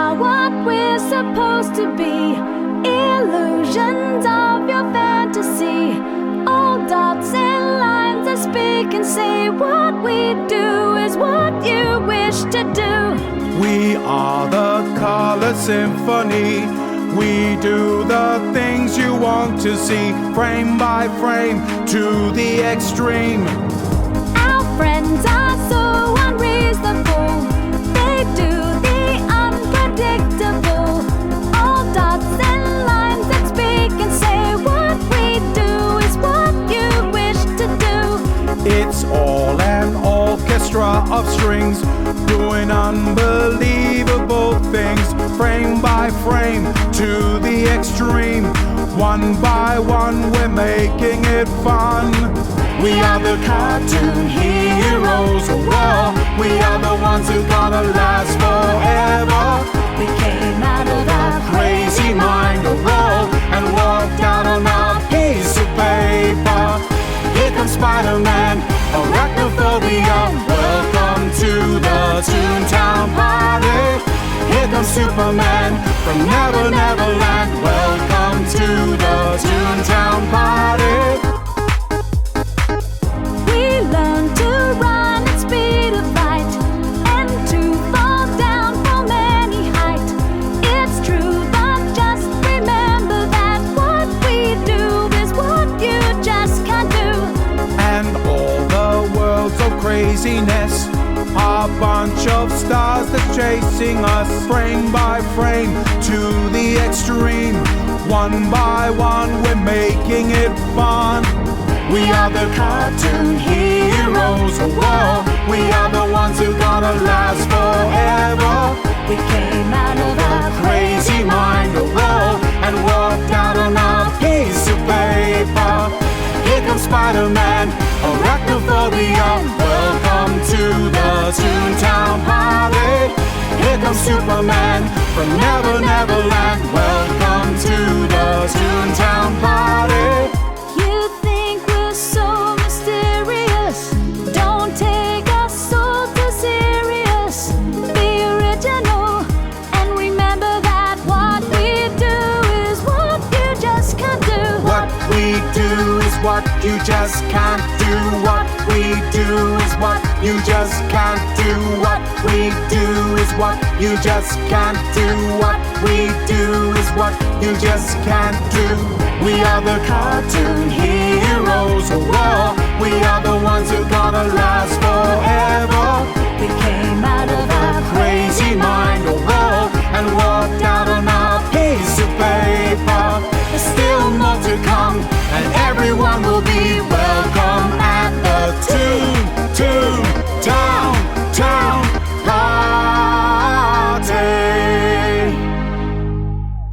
are what we're supposed to be, illusions of your fantasy. All dots and lines that speak and say what we do is what you wish to do. We are the color symphony. We do the things you want to see, frame by frame to the extreme. Our friends are so unreasonable. They do the unpredictable. All dots and lines that speak and say what we do is what you wish to do. It's all an orchestra of strings, doing unbelievable things, frame by frame to the extreme. One by one we're making it fun. We are the cartoon heroes, whoa. We are the ones who gonna last forever. We came out of our Crazy mind, whoa, and walked out on our piece of paper. Here comes Spider-Man, arachnophobia. Welcome to the Toontown Party. Here comes Superman from Never Never Land. Welcome to the Toontown Party. We learned to run at speed of light and to fall down from any height. It's true, but just remember that what we do is what you just can't do. And all the worlds of craziness are a bunch of stars that's chasing us, frame by frame to the extreme. One by one we're making it fun. We are the cartoon heroes, whoa. We are the ones who gonna last forever. We came out of our Crazy mind, whoa, and walked out on our piece of paper. Here comes Spider-Man, arachnophobia. Welcome to the Toontown Party. Here comes Superman from Never Never Land. Welcome to the Toontown Party. You think we're so mysterious? Don't take us so too serious. Be original and remember that what we do is what you just can't do. What we do is what you just can't do. What we do is what you just can't do. What we do is what you just can't do. What we do is what you just can't do. We are the cartoon heroes, whoa. We are the ones who gonna last forever. We came out of our Crazy mind, whoa, and walked out on our piece of paper. There's still more to come, and everyone will be welcome at the Toon